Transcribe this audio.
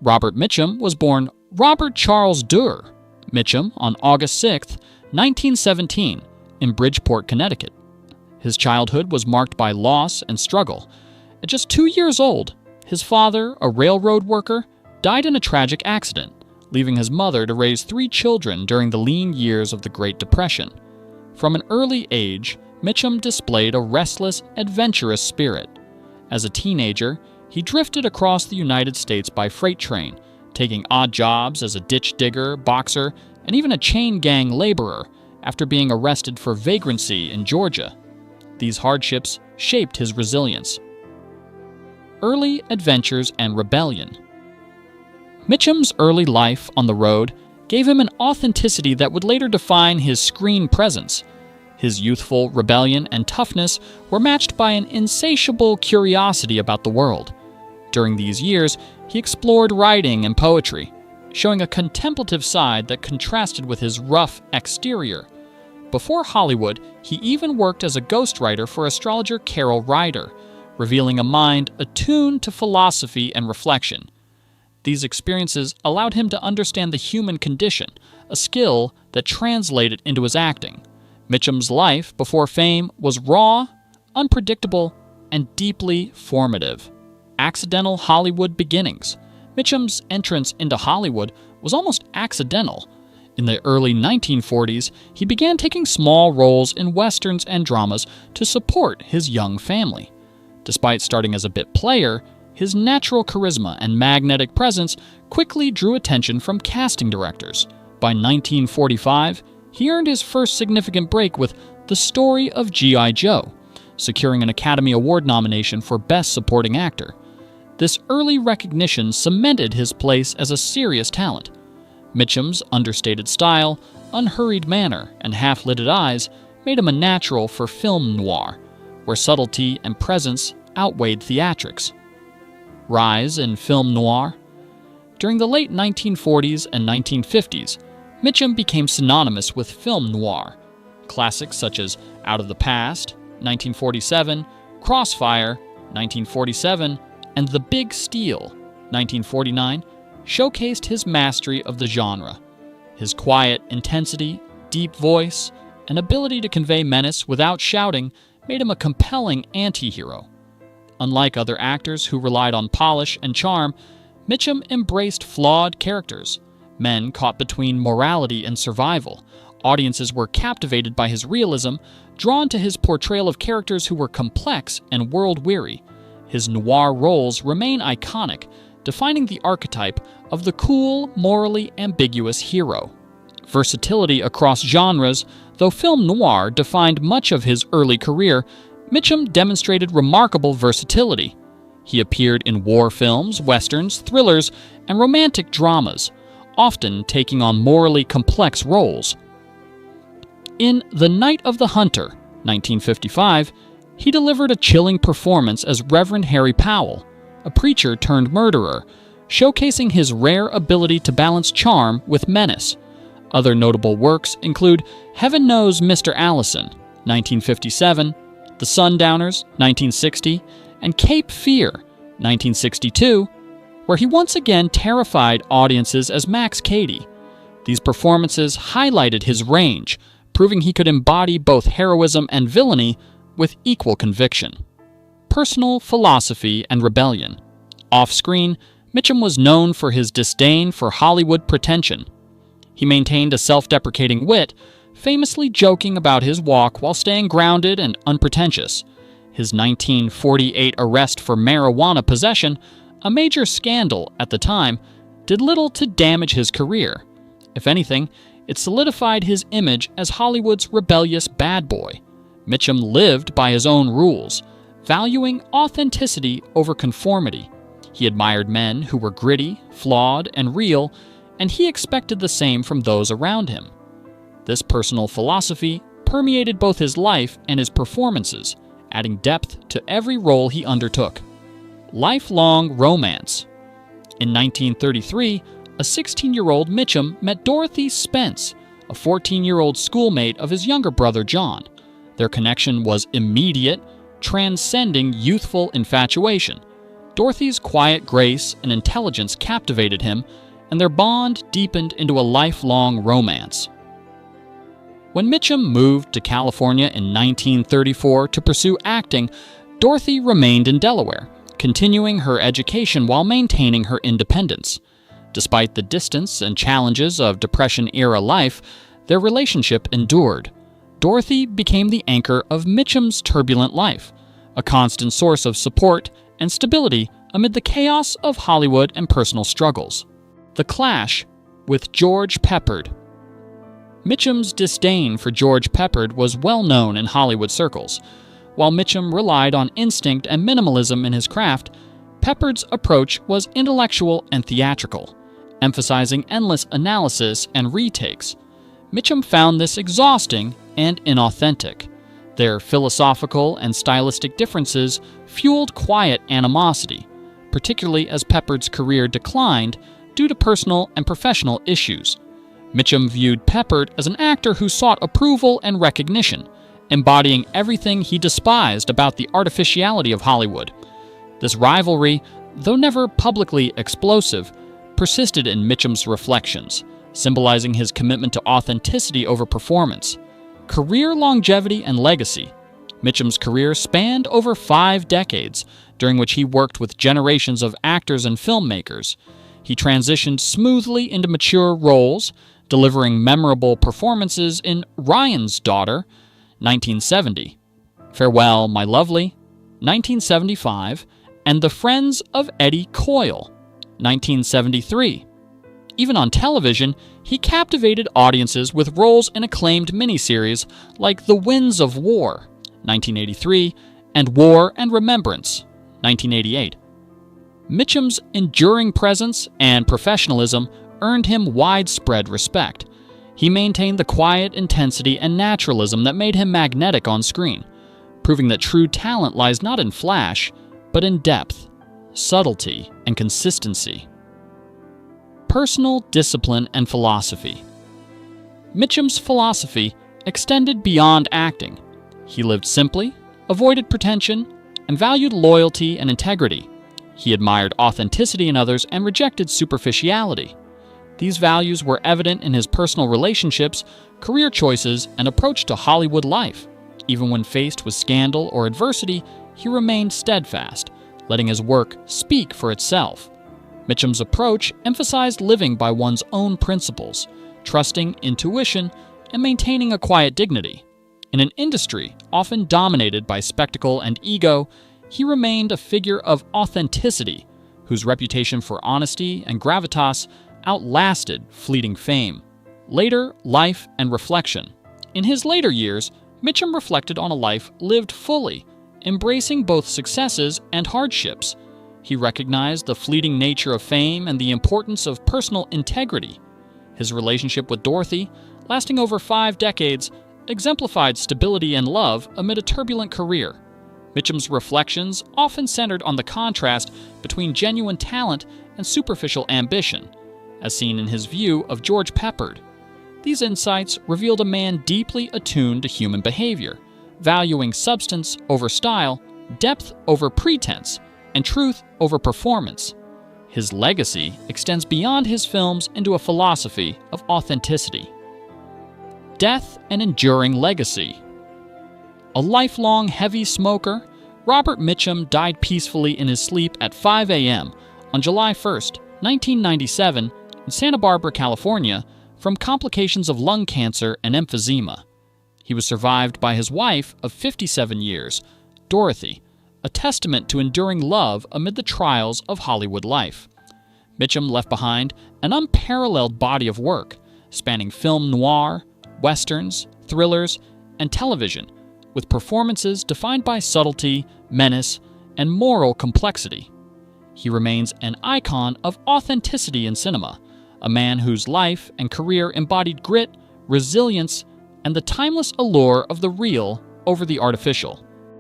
Robert Mitchum was born Robert Charles Durr Mitchum on August 6, 1917, in Bridgeport, Connecticut. His childhood was marked by loss and struggle. At just 2 years old, his father, a railroad worker, died in a tragic accident, leaving his mother to raise 3 children during the lean years of the Great Depression. From an early age, Mitchum displayed a restless, adventurous spirit. As a teenager, he drifted across the United States by freight train, taking odd jobs as a ditch digger, boxer, and even a chain gang laborer after being arrested for vagrancy in Georgia. These hardships shaped his resilience. Early adventures and rebellion. Mitchum's early life on the road gave him an authenticity that would later define his screen presence. His youthful rebellion and toughness were matched by an insatiable curiosity about the world. During these years, he explored writing and poetry, showing a contemplative side that contrasted with his rough exterior. Before Hollywood, he even worked as a ghostwriter for astrologer Carol Ryder, revealing a mind attuned to philosophy and reflection. These experiences allowed him to understand the human condition, a skill that translated into his acting. Mitchum's life before fame was raw, unpredictable, and deeply formative. Accidental Hollywood beginnings. Mitchum's entrance into Hollywood was almost accidental. In the early 1940s, he began taking small roles in westerns and dramas to support his young family. Despite starting as a bit player, his natural charisma and magnetic presence quickly drew attention from casting directors. By 1945, he earned his first significant break with The Story of G.I. Joe, securing an Academy Award nomination for Best Supporting Actor. This early recognition cemented his place as a serious talent. Mitchum's understated style, unhurried manner, and half-lidded eyes made him a natural for film noir, where subtlety and presence outweighed theatrics. Rise in film noir. During the late 1940s and 1950s, Mitchum became synonymous with film noir. Classics such as Out of the Past, 1947, Crossfire, 1947, and The Big Steal, 1949, showcased his mastery of the genre. His quiet intensity, deep voice, and ability to convey menace without shouting made him a compelling anti-hero. Unlike other actors who relied on polish and charm, Mitchum embraced flawed characters. Men caught between morality and survival. Audiences were captivated by his realism, drawn to his portrayal of characters who were complex and world-weary. His noir roles remain iconic, defining the archetype of the cool, morally ambiguous hero. Versatility across genres. Though film noir defined much of his early career, Mitchum demonstrated remarkable versatility. He appeared in war films, westerns, thrillers, and romantic dramas, often taking on morally complex roles. In The Night of the Hunter, 1955, he delivered a chilling performance as Reverend Harry Powell, a preacher turned murderer, showcasing his rare ability to balance charm with menace. Other notable works include Heaven Knows Mr. Allison, 1957, The Sundowners, 1960, and Cape Fear, 1962, where he once again terrified audiences as Max Cady. These performances highlighted his range, proving he could embody both heroism and villainy with equal conviction. Personal philosophy and rebellion. Off-screen, Mitchum was known for his disdain for Hollywood pretension. He maintained a self-deprecating wit, famously joking about his walk while staying grounded and unpretentious. His 1948 arrest for marijuana possession, a major scandal at the time, did little to damage his career. If anything, it solidified his image as Hollywood's rebellious bad boy. Mitchum lived by his own rules, valuing authenticity over conformity. He admired men who were gritty, flawed, and real, and he expected the same from those around him. This personal philosophy permeated both his life and his performances, adding depth to every role he undertook. Lifelong romance. In 1933, a 16-year-old Mitchum met Dorothy Spence, a 14-year-old schoolmate of his younger brother John. Their connection was immediate, transcending youthful infatuation. Dorothy's quiet grace and intelligence captivated him, and their bond deepened into a lifelong romance. When Mitchum moved to California in 1934 to pursue acting, Dorothy remained in Delaware, continuing her education while maintaining her independence. Despite the distance and challenges of Depression-era life, their relationship endured. Dorothy became the anchor of Mitchum's turbulent life, a constant source of support and stability amid the chaos of Hollywood and personal struggles. The clash with George Peppard. Mitchum's disdain for George Peppard was well known in Hollywood circles. While Mitchum relied on instinct and minimalism in his craft, Peppard's approach was intellectual and theatrical, emphasizing endless analysis and retakes. Mitchum found this exhausting and inauthentic. Their philosophical and stylistic differences fueled quiet animosity, particularly as Peppard's career declined due to personal and professional issues. Mitchum viewed Peppard as an actor who sought approval and recognition, embodying everything he despised about the artificiality of Hollywood. This rivalry, though never publicly explosive, persisted in Mitchum's reflections, symbolizing his commitment to authenticity over performance. Career longevity and legacy. Mitchum's career spanned over 5 decades, during which he worked with generations of actors and filmmakers. He transitioned smoothly into mature roles, delivering memorable performances in Ryan's Daughter, 1970, Farewell, My Lovely, 1975, and The Friends of Eddie Coyle, 1973. Even on television, he captivated audiences with roles in acclaimed miniseries like The Winds of War, 1983, and War and Remembrance, 1988. Mitchum's enduring presence and professionalism earned him widespread respect. He maintained the quiet intensity and naturalism that made him magnetic on screen, proving that true talent lies not in flash, but in depth, subtlety, and consistency. Personal discipline and philosophy. Mitchum's philosophy extended beyond acting. He lived simply, avoided pretension, and valued loyalty and integrity. He admired authenticity in others and rejected superficiality. These values were evident in his personal relationships, career choices, and approach to Hollywood life. Even when faced with scandal or adversity, he remained steadfast, letting his work speak for itself. Mitchum's approach emphasized living by one's own principles, trusting intuition, and maintaining a quiet dignity. In an industry often dominated by spectacle and ego, he remained a figure of authenticity, whose reputation for honesty and gravitas outlasted fleeting fame. Later, life and reflection. In his later years, Mitchum reflected on a life lived fully, embracing both successes and hardships. He recognized the fleeting nature of fame and the importance of personal integrity. His relationship with Dorothy, lasting over 5 decades, exemplified stability and love amid a turbulent career. Mitchum's reflections often centered on the contrast between genuine talent and superficial ambition, as seen in his view of George Peppard. These insights revealed a man deeply attuned to human behavior, valuing substance over style, depth over pretense, and truth over performance. His legacy extends beyond his films into a philosophy of authenticity. Death and enduring legacy. A lifelong heavy smoker, Robert Mitchum died peacefully in his sleep at 5 a.m. on July 1, 1997, in Santa Barbara, California, from complications of lung cancer and emphysema. He was survived by his wife of 57 years, Dorothy, a testament to enduring love amid the trials of Hollywood life. Mitchum left behind an unparalleled body of work, spanning film noir, westerns, thrillers, and television, with performances defined by subtlety, menace, and moral complexity. He remains an icon of authenticity in cinema, a man whose life and career embodied grit, resilience, and the timeless allure of the real over the artificial.